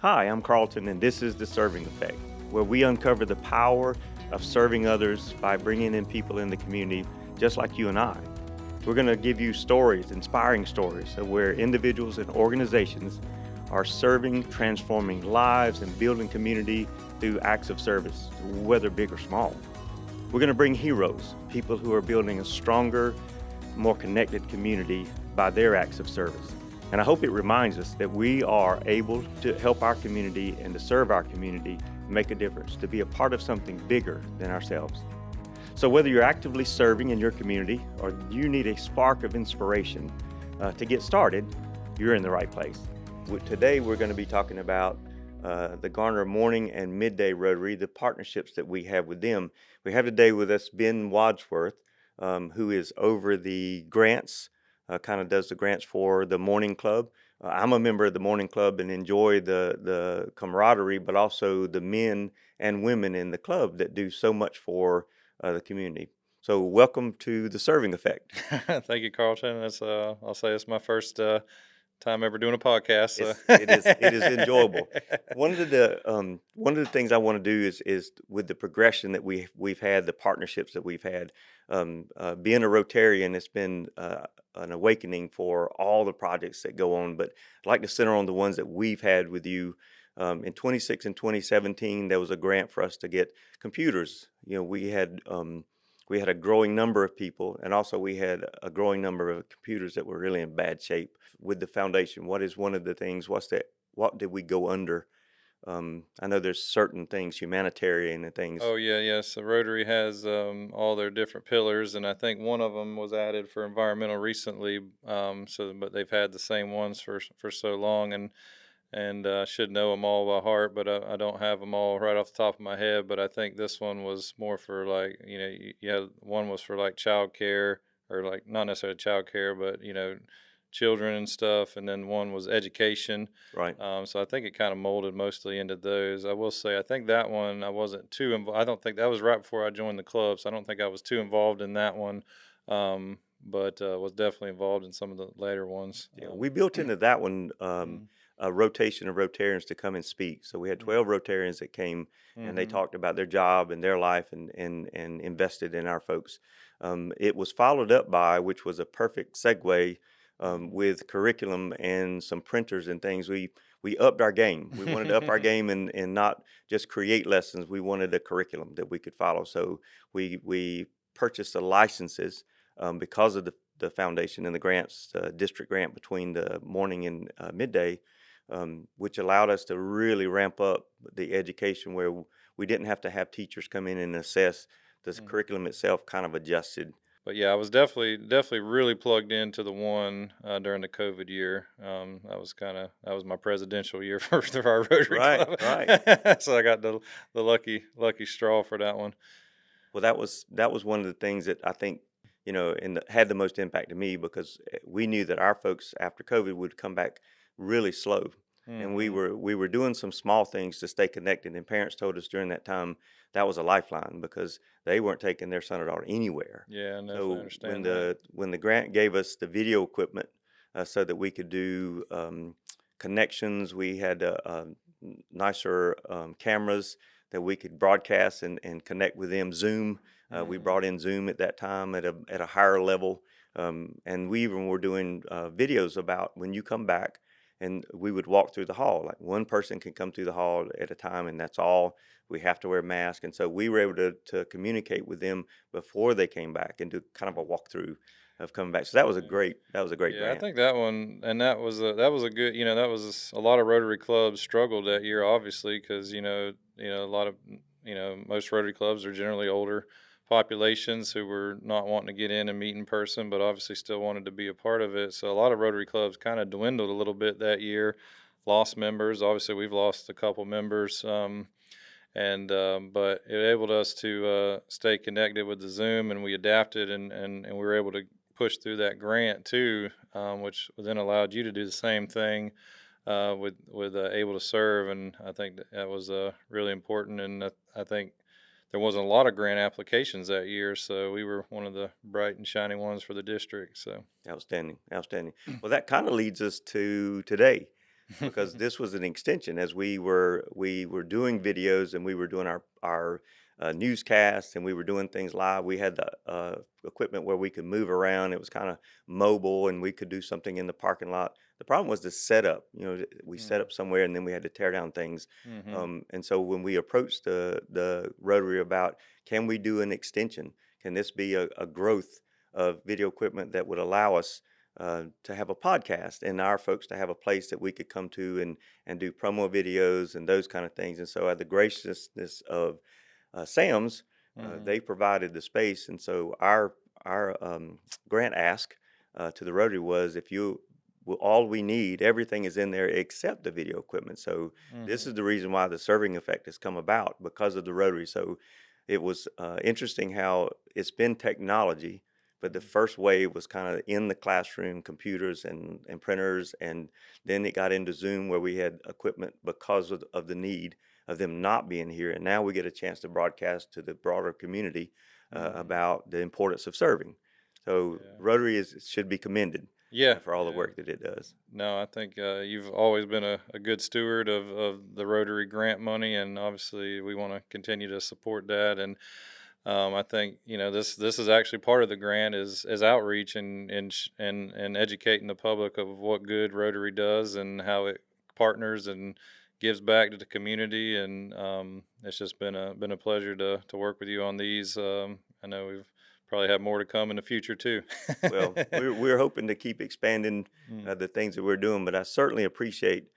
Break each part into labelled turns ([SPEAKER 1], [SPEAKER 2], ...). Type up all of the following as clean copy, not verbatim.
[SPEAKER 1] Hi, I'm Carlton, and this is The Serving Effect, where we uncover the power of serving others by bringing in people in the community just like you and I. We're going to give you stories, inspiring stories, of where individuals and organizations are serving, transforming lives, and building community through acts of service, whether big or small. We're going to bring heroes, people who are building a stronger, more connected community by their acts of service. And I hope it reminds us that we are able to help our community and to serve our community, make a difference, to be a part of something bigger than ourselves. So whether you're actively serving in your community or you need a spark of inspiration to get started, you're in the right place. Today we're going to be talking about the Garner Morning and Midday Rotary, the partnerships that we have with them. We have today with us Ben Wadsworth, who is over the grants, kind of does the grants for the Morning Club. I'm a member of the Morning Club and enjoy the camaraderie, but also the men and women in the club that do so much for the community. So welcome to The Serving Effect.
[SPEAKER 2] Thank you, Carlton. I'll say it's my first time ever doing a podcast. So.
[SPEAKER 1] It is enjoyable. One of the things I want to do is with the progression that we've had, the partnerships that we've had. Being a Rotarian, it's been an awakening for all the projects that go on. But I'd like to center on the ones that we've had with you. In 26 and 2017, there was a grant for us to get computers. You know, we had a growing number of people, and also we had a growing number of computers that were really in bad shape. With the foundation, what is one of the things? What did we go under? I know there's certain things, humanitarian and things.
[SPEAKER 2] Oh yeah, yes. So Rotary has all their different pillars, and I think one of them was added for environmental recently. But they've had the same ones for so long, and should know them all by heart, but I don't have them all right off the top of my head. But I think this one was more for like, one was for like child care, or like not necessarily child care, but children and stuff. And then one was education.
[SPEAKER 1] Right.
[SPEAKER 2] So I think it kind of molded mostly into those. I will say, I think that one I wasn't too involved. I don't think that was right before I joined the club, so I don't think I was too involved in that one. But was definitely involved in some of the later ones.
[SPEAKER 1] Yeah, we built into that one
[SPEAKER 2] Mhm.
[SPEAKER 1] a rotation of Rotarians to come and speak. So we had 12 Rotarians that came and they
[SPEAKER 2] Mhm.
[SPEAKER 1] talked about their job and their life and invested in our folks. It was followed up by, which was a perfect segue, with curriculum and some printers and things. We upped our game. We wanted to up our game and not just create lessons. We wanted a curriculum that we could follow. So we purchased the licenses because of the foundation and the grants, district grant between the morning and midday, which allowed us to really ramp up the education where we didn't have to have teachers come in and assess. The
[SPEAKER 2] Mhm.
[SPEAKER 1] curriculum itself kind of adjusted.
[SPEAKER 2] But yeah, I was definitely really plugged into the one during the COVID year. That was my presidential year for our Rotary
[SPEAKER 1] Right,
[SPEAKER 2] Club,
[SPEAKER 1] right.
[SPEAKER 2] so I got the lucky straw for that one.
[SPEAKER 1] Well, that was one of the things that I think, had the most impact to me because we knew that our folks after COVID would come back really slow, and we
[SPEAKER 2] Hmm.
[SPEAKER 1] were doing some small things to stay connected. And parents told us during that time that was a lifeline because they weren't taking their son or daughter anywhere.
[SPEAKER 2] Yeah, I definitely
[SPEAKER 1] So when
[SPEAKER 2] understand that.
[SPEAKER 1] the grant gave us the video equipment so that we could do connections, we had nicer cameras that we could broadcast and connect with them. Zoom, we
[SPEAKER 2] Hmm.
[SPEAKER 1] brought in Zoom at that time at a higher level, and we even were doing videos about when you come back, and we would walk through the hall. Like one person can come through the hall at a time, and that's all. We have to wear masks, and so we were able to communicate with them before they came back and do kind of a walkthrough of coming back. So that was a great
[SPEAKER 2] Yeah, I
[SPEAKER 1] grant.
[SPEAKER 2] think that one, and that was a good, a lot of Rotary clubs struggled that year, obviously, because a lot of most Rotary clubs are generally older populations who were not wanting to get in and meet in person, but obviously still wanted to be a part of it. So a lot of Rotary clubs kind of dwindled a little bit that year, lost members. Obviously, we've lost a couple members. But it enabled us to stay connected with the Zoom, and we adapted and we were able to push through that grant too, which then allowed you to do the same thing with able to serve. And I think that was really important. And I think there wasn't a lot of grant applications that year, so we were one of the bright and shiny ones for the district. So
[SPEAKER 1] Outstanding, outstanding. Well, that kind of leads us to today. because this was an extension as we were doing videos and we were doing our newscasts and we were doing things live. We had the equipment where we could move around. It was kind of mobile and we could do something in the parking lot. The problem was the setup. We set
[SPEAKER 2] Mm,
[SPEAKER 1] up somewhere and then we had to tear down things.
[SPEAKER 2] mhm,
[SPEAKER 1] And so when we approached the Rotary about, can we do an extension? Can this be a growth of video equipment that would allow us to have a podcast and our folks to have a place that we could come to and do promo videos and those kind of things. And so, the graciousness of Sam's,
[SPEAKER 2] mhm,
[SPEAKER 1] they provided the space, and so our grant ask to the Rotary was, if you all we need, everything is in there except the video equipment. So this
[SPEAKER 2] mhm,
[SPEAKER 1] is the reason why the serving effect has come about because of the Rotary. So it was interesting how it's been technology, but the
[SPEAKER 2] mm,
[SPEAKER 1] first wave was kind of in the classroom, computers and printers, and then it got into Zoom where we had equipment because of the need of them not being here. And now we get a chance to broadcast to the broader community
[SPEAKER 2] mhm.
[SPEAKER 1] about the importance of serving. So
[SPEAKER 2] Yeah.
[SPEAKER 1] Rotary should be commended
[SPEAKER 2] Yeah,
[SPEAKER 1] for all the
[SPEAKER 2] yeah.
[SPEAKER 1] work that it does.
[SPEAKER 2] No, I think you've always been a good steward of the Rotary grant money, and obviously we want to continue to support that. And I think this is actually part of the grant is outreach and educating the public of what good Rotary does and how it partners and gives back to the community. And it's just been a pleasure to work with you on these. I know we've probably have more to come in the future too.
[SPEAKER 1] Well, we're hoping to keep expanding
[SPEAKER 2] Mm,
[SPEAKER 1] the things that we're doing, but I certainly appreciate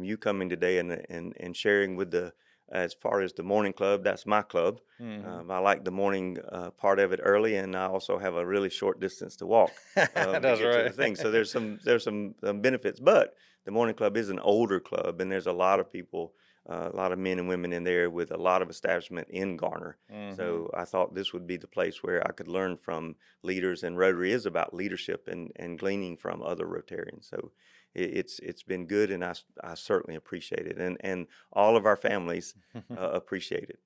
[SPEAKER 1] you coming today and sharing with the as far as the morning club. That's my club.
[SPEAKER 2] mhm.
[SPEAKER 1] I like the morning part of it early, and I also have a really short distance to walk to
[SPEAKER 2] That's
[SPEAKER 1] get to the
[SPEAKER 2] right.
[SPEAKER 1] thing. So there's some benefits, but the morning club is an older club, and there's a lot of people, a lot of men and women in there with a lot of establishment in Garner.
[SPEAKER 2] Mhm.
[SPEAKER 1] So I thought this would be the place where I could learn from leaders, and Rotary is about leadership and gleaning from other Rotarians. So it's been good, and I certainly appreciate it, and all of our families appreciate it.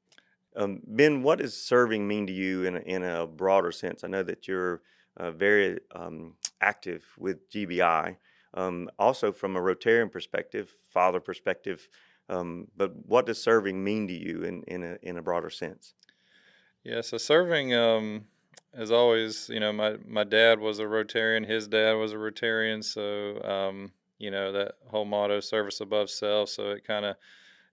[SPEAKER 1] Ben, what does serving mean to you in a broader sense? I know that you're very active with GBI, also from a Rotarian perspective, father perspective. But what does serving mean to you in a broader sense?
[SPEAKER 2] Yeah, so serving is always, my dad was a Rotarian, his dad was a Rotarian, so that whole motto, service above self. So it kind of,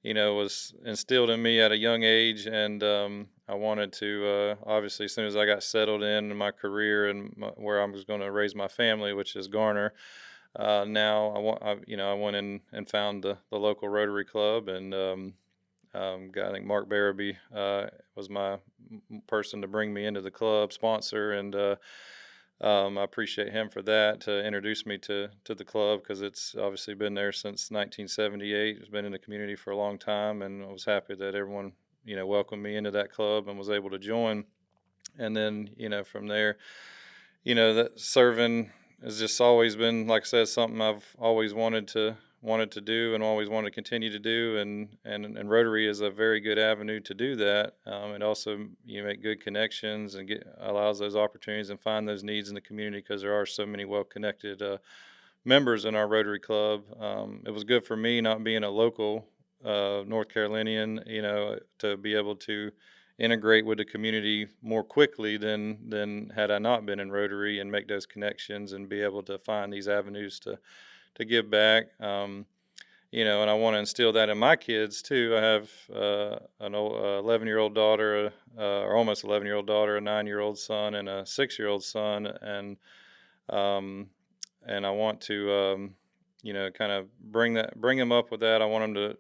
[SPEAKER 2] was instilled in me at a young age, and I wanted to obviously as soon as I got settled in my career and where I was going to raise my family, which is Garner. Now I went in and found the local Rotary Club, and I think Mark Barabee was my person to bring me into the club sponsor, and I appreciate him for that to introduce me to the club because it's obviously been there since 1978. It's been in the community for a long time, and I was happy that everyone welcomed me into that club and was able to join. And then from there, that serving has just always been, like I said, something I've always wanted to do and always wanted to continue to do, and Rotary is a very good avenue to do that. It also you make good connections and allows those opportunities and find those needs in the community because there are so many well connected members in our Rotary Club. It was good for me not being a local North Carolinian, to be able to integrate with the community more quickly than had I not been in Rotary and make those connections and be able to find these avenues to give back. And I want to instill that in my kids too. I have an 11-year-old daughter, or almost 11-year-old daughter, a 9-year-old son, and a 6-year-old son, um, and I want to, kind of bring them up with that. I want them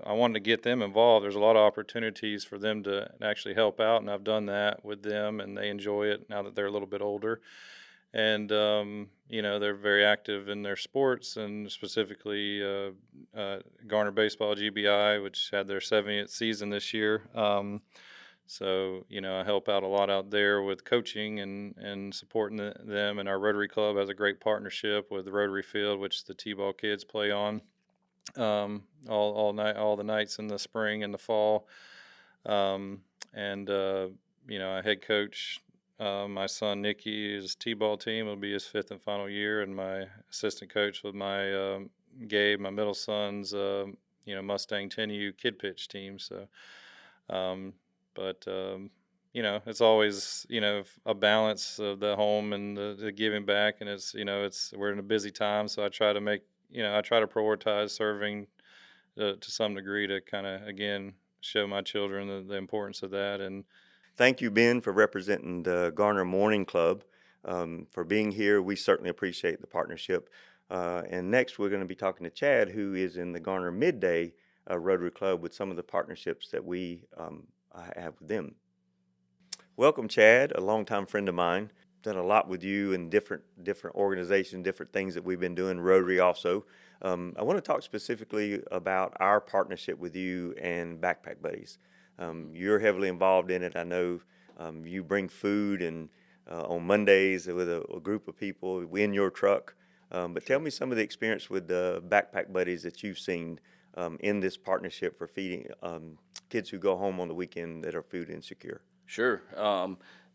[SPEAKER 2] I want to get them involved. There's a lot of opportunities for them to actually help out, and I've done that with them, and they enjoy it now that they're a little bit older. And they're very active in their sports, and specifically Garner Baseball GBI, which had their 70th season this year. So, I help out a lot out there with coaching and supporting them. And our Rotary Club has a great partnership with the Rotary Field, which the T-ball kids play on all night, all the nights in the spring and the fall. And I head coach my son Nicky. His T-ball team will be his fifth and final year, and my assistant coach with my Gabe, my middle son's Mustang 10U kid pitch team. So, um, but it's always a balance of the home and the giving back, and it's we're in a busy time, so I try to prioritize serving to some degree to kind of again show my children the importance of that. And
[SPEAKER 1] Thank you, Ben, for representing the Garner Morning Club, for being here. We certainly appreciate the partnership. And next, we're going to be talking to Chad, who is in the Garner Mid-Day Rotary Club, with some of the partnerships that we have with them. Welcome, Chad, a longtime friend of mine. Done a lot with you in different organizations, different things that we've been doing, Rotary also. I want to talk specifically about our partnership with you and Backpack Buddies. You're heavily involved in it. I know you bring food and on Mondays with a group of people in your truck. But tell me some of the experience with the Backpack Buddies that you've seen in this partnership for feeding kids who go home on the weekend that are food insecure.
[SPEAKER 3] Sure.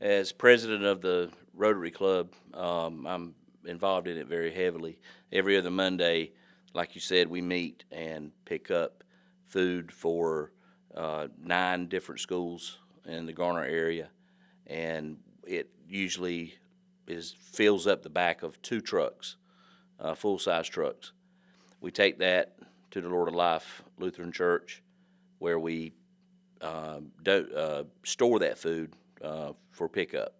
[SPEAKER 3] As president of the Rotary Club, I'm involved in it very heavily. Every other Monday, like you said, we meet and pick up food for 9 different schools in the Garner area, and it usually fills up the back of 2 trucks, full-size trucks. We take that to the Lord of Life Lutheran Church, where we store that food for pickup,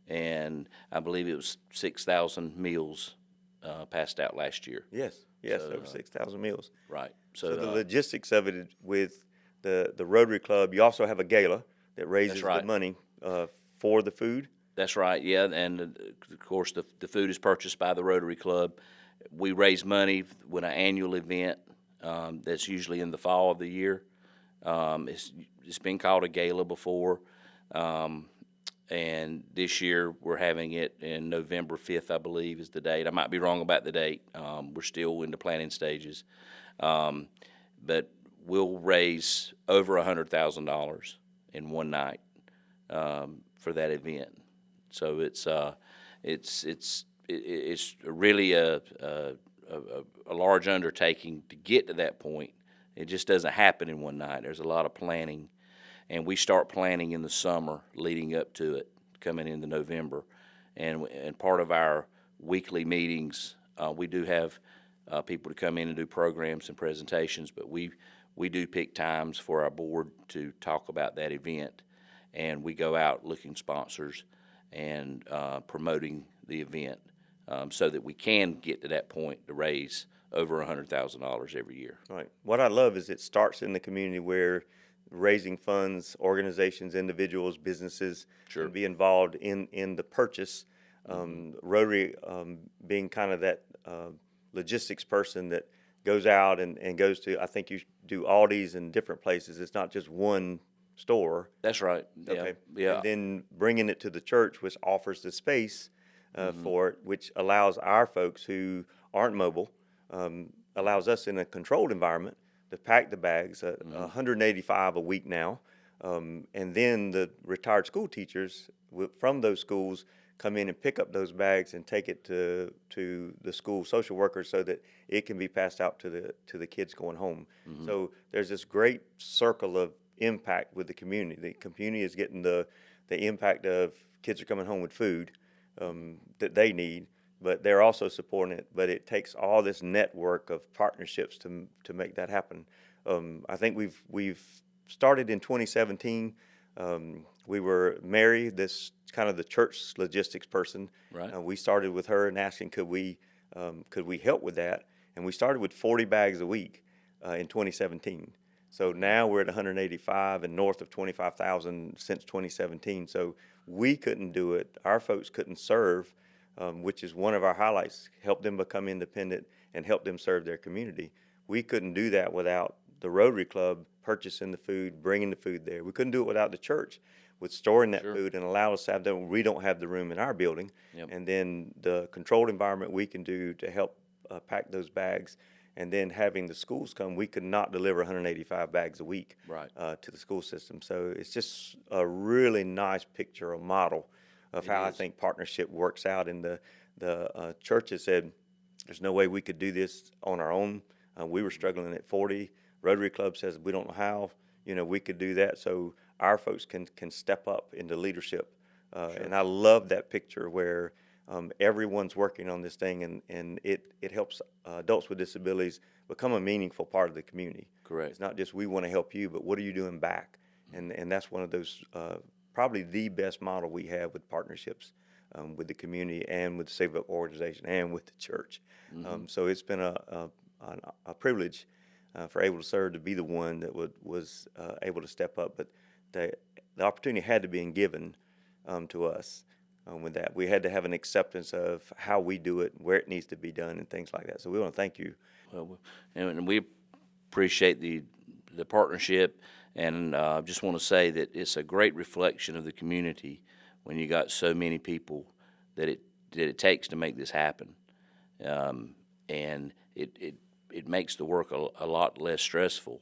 [SPEAKER 3] and I believe it was 6,000 meals passed out last year.
[SPEAKER 1] Yes, so, over 6,000 meals.
[SPEAKER 3] Right.
[SPEAKER 1] So the logistics of it with the Rotary Club, you also have a gala that raises the money for the food.
[SPEAKER 3] That's right, yeah, and of course the food is purchased by the Rotary Club. We raise money with an annual event that's usually in the fall of the year. It's been called a gala before, and this year we're having it in November 5th, I believe, is the date. I might be wrong about the date. We're still in the planning stages, but we'll raise over $100,000 in one night for that event. So it's really a large undertaking to get to that point. It just doesn't happen in one night. There's a lot of planning, and we start planning in the summer leading up to it, coming into November. And part of our weekly meetings, we do have people to come in and do programs and presentations, but we do pick times for our board to talk about that event, and we go out looking sponsors and promoting the event so that we can get to that point to raise over $100,000 every year.
[SPEAKER 1] Right. What I love is it starts in the community where raising funds, organizations, individuals, businesses
[SPEAKER 3] Sure.
[SPEAKER 1] can be involved in the purchase. Rotary being kind of that logistics person that goes out and goes to, I think you do Aldi's and different places. It's not just one store.
[SPEAKER 3] That's right.
[SPEAKER 1] Okay.
[SPEAKER 3] Yeah.
[SPEAKER 1] And then bringing it to the church, which offers the space for it, which allows our folks who aren't mobile, allows us in a controlled environment to pack the bags, 185 a week now. And then the retired school teachers from those schools come in and pick up those bags and take it to the school social workers so that it can be passed out to the kids going home. So there's this great circle of impact with the community. The community is getting the impact of kids are coming home with food that they need, but they're also supporting it. But it takes all this network of partnerships to make that happen. I think we've started in 2017. We were Mary, this kind of the church logistics person.
[SPEAKER 3] Right.
[SPEAKER 1] We started with her and asking could we help with that, and we started with 40 bags a week in 2017. So now we're at 185 and north of 25,000 since 2017. So we couldn't do it. Our folks couldn't serve, which is one of our highlights, help them become independent and help them serve their community. We couldn't do that without the Rotary Club purchasing the food, bringing the food there. We couldn't do it without the church with storing that food and allow us to have that when we don't have the room in our building.
[SPEAKER 3] Yep.
[SPEAKER 1] And then the controlled environment we can do to help pack those bags. And then having the schools come, we could not deliver 185 bags a week to the school system. So it's just a really nice picture, a model of how I think partnership works out. And the church has said, There's no way we could do this on our own. We were struggling at 40. Rotary Club says we don't know how, we could do that. So our folks can step up into leadership. And I love that picture where everyone's working on this thing, and it helps adults with disabilities become a meaningful part of the community.
[SPEAKER 3] Correct.
[SPEAKER 1] It's not just we want to help you, but what are you doing back? And that's one of those, probably the best model we have with partnerships with the community and with the Save Up organization and with the church. So it's been a privilege for Able to Serve to be the one that was able to step up, but the opportunity had to be given to us. With that, we had to have an acceptance of how we do it, where it needs to be done, and things like that. So we want to thank you.
[SPEAKER 3] Well, and we appreciate the partnership, and just want to say that it's a great reflection of the community when you got so many people that it takes to make this happen, and it makes the work a lot less stressful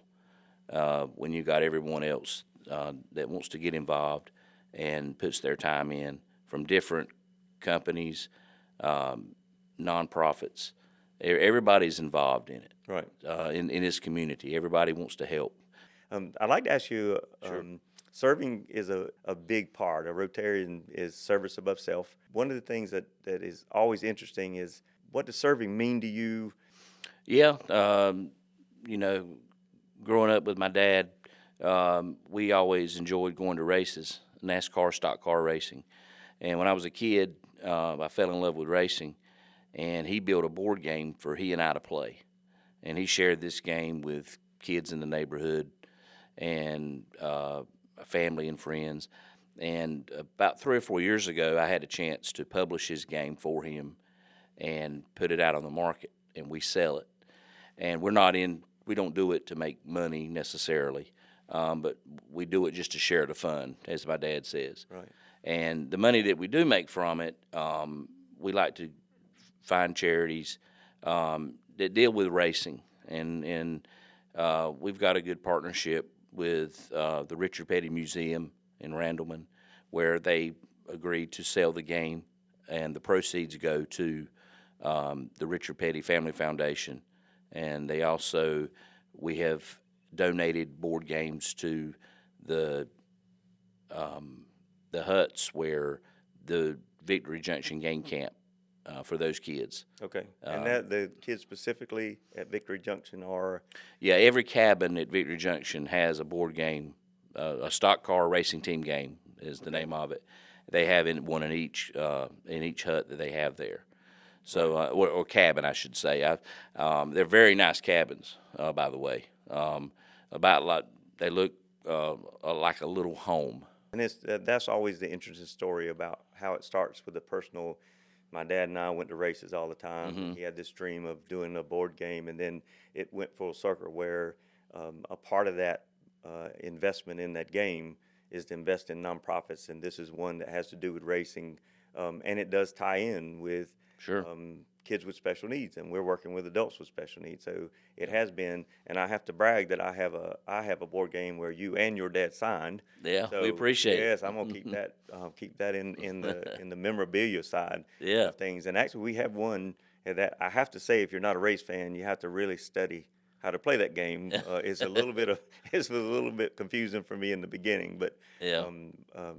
[SPEAKER 3] when you got everyone else that wants to get involved and puts their time in from different companies, nonprofits. Everybody's involved in it.
[SPEAKER 1] Right.
[SPEAKER 3] In this community, everybody wants to help.
[SPEAKER 1] I'd like to ask you,
[SPEAKER 3] Sure.
[SPEAKER 1] Serving is a big part. A Rotarian is service above self. One of the things that is always interesting is, what does serving mean to you?
[SPEAKER 3] Yeah, growing up with my dad, we always enjoyed going to races, NASCAR, stock car racing. And when I was a kid, I fell in love with racing, and he built a board game for he and I to play. And he shared this game with kids in the neighborhood and family and friends. And about 3 or 4 years ago, I had a chance to publish his game for him and put it out on the market, and we sell it. And we don't do it to make money necessarily, but we do it just to share the fun, as my dad says.
[SPEAKER 1] Right.
[SPEAKER 3] And the money that we do make from it, we like to find charities that deal with racing. And we've got a good partnership with the Richard Petty Museum in Randleman, where they agreed to sell the game, and the proceeds go to the Richard Petty Family Foundation. And we have donated board games to the huts where the Victory Junction game camp for those kids.
[SPEAKER 1] Okay. And that the kids specifically at Victory Junction are?
[SPEAKER 3] Yeah, every cabin at Victory Junction has a board game, a stock car racing team game is the name of it. They have one in each hut that they have there. So, or cabin, I should say. They're very nice cabins, by the way. They look like a little home.
[SPEAKER 1] And that's always the interesting story about how it starts with the personal. My dad and I went to races all the time.
[SPEAKER 3] Mm-hmm.
[SPEAKER 1] He had this dream of doing a board game, and then it went full circle where a part of that investment in that game is to invest in nonprofits, and this is one that has to do with racing, and it does tie in with
[SPEAKER 3] Sure.
[SPEAKER 1] Kids with special needs, and we're working with adults with special needs. So it has been, and I have to brag that I have a board game where you and your dad signed.
[SPEAKER 3] Yeah,
[SPEAKER 1] So,
[SPEAKER 3] we appreciate it.
[SPEAKER 1] Yes, I'm gonna keep that in the memorabilia side
[SPEAKER 3] Yeah.
[SPEAKER 1] of things. And actually, we have one that I have to say, if you're not a race fan, you have to really study how to play that game. It's a little bit confusing for me in the beginning, but
[SPEAKER 3] Yeah.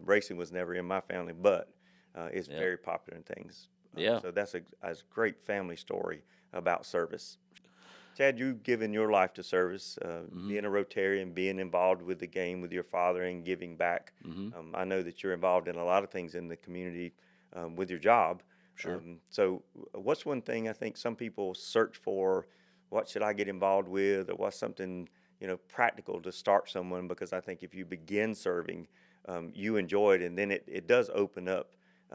[SPEAKER 1] Racing was never in my family, but it's
[SPEAKER 3] Yeah.
[SPEAKER 1] very popular in things.
[SPEAKER 3] Yeah.
[SPEAKER 1] So that's a great family story about service. Chad, you've given your life to service, being a Rotarian, being involved with the game with your father, and giving back. I know that you're involved in a lot of things in the community with your job.
[SPEAKER 3] Sure.
[SPEAKER 1] So what's one thing I think some people search for? What should I get involved with, or what's something practical to start someone? Because I think if you begin serving, you enjoy it, and then it does open up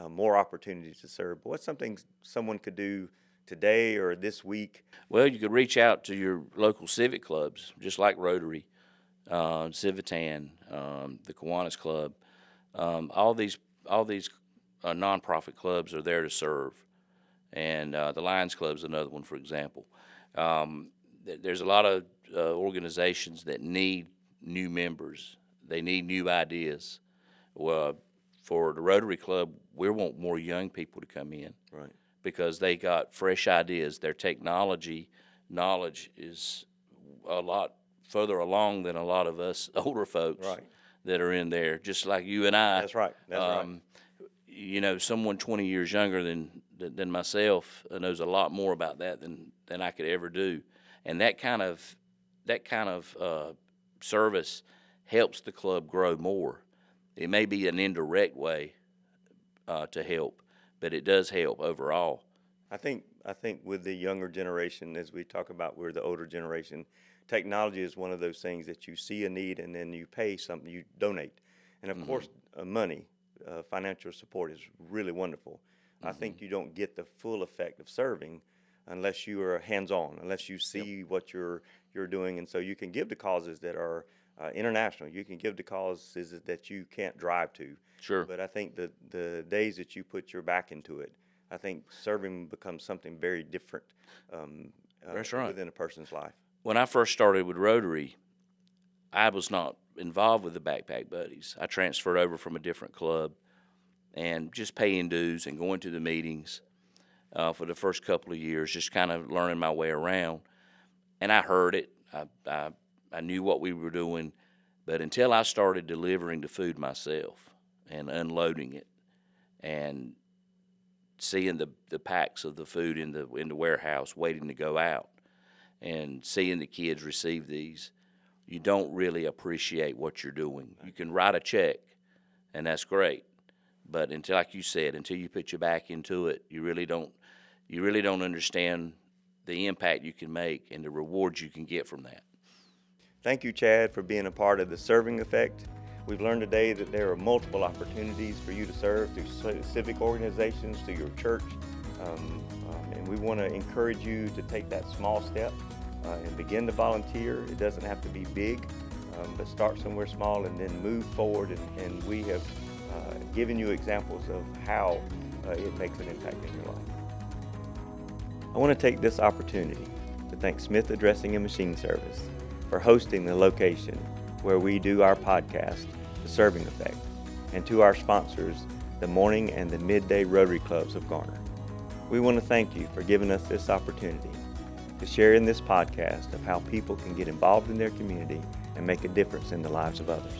[SPEAKER 1] more opportunities to serve. But what's something someone could do today or this week?
[SPEAKER 3] Well, you could reach out to your local civic clubs, just like Rotary, Civitan, the Kiwanis Club. All these nonprofit clubs are there to serve, and the Lions Club is another one, for example. There's a lot of organizations that need new members. They need new ideas. Well, for the Rotary Club, we want more young people to come in.
[SPEAKER 1] Right.
[SPEAKER 3] because they got fresh ideas. Their technology knowledge is a lot further along than a lot of us older folks
[SPEAKER 1] Right.
[SPEAKER 3] that are in there, just like you and I.
[SPEAKER 1] That's right. That's right.
[SPEAKER 3] You know, someone 20 years younger than myself knows a lot more about that than I could ever do, and that kind of service helps the club grow more. It may be an indirect way to help, but it does help overall.
[SPEAKER 1] I think with the younger generation, as we talk about, we're the older generation. Technology is one of those things that you see a need and then you pay something, you donate, and of course, money, financial support is really wonderful. I think you don't get the full effect of serving unless you are hands-on, unless you see what you're doing, and so you can give to causes that are international. You can give to causes that you can't drive to.
[SPEAKER 3] Sure.
[SPEAKER 1] But I think the days that you put your back into it, I think serving becomes something very different
[SPEAKER 3] That's right.
[SPEAKER 1] within a person's life.
[SPEAKER 3] When I first started with Rotary, I was not involved with the Backpack Buddies. I transferred over from a different club and just paying dues and going to the meetings for the first couple of years, just kind of learning my way around. And I heard it. I knew what we were doing, but until I started delivering the food myself and unloading it and seeing the packs of the food in the warehouse waiting to go out and seeing the kids receive these, you don't really appreciate what you're doing. You can write a check, and that's great, but until, like you said, until you put your back into it, you really don't understand the impact you can make and the rewards you can get from that.
[SPEAKER 1] Thank you, Chad, for being a part of the Serving Effect. We've learned today that there are multiple opportunities for you to serve through civic organizations, through your church, and we want to encourage you to take that small step and begin to volunteer. It doesn't have to be big, but start somewhere small and then move forward, and we have given you examples of how it makes an impact in your life. I want to take this opportunity to thank Smith Addressing and Machine Service for hosting the location where we do our podcast, The Serving Effect, and to our sponsors, the Morning and the Midday Rotary Clubs of Garner. We want to thank you for giving us this opportunity to share in this podcast of how people can get involved in their community and make a difference in the lives of others.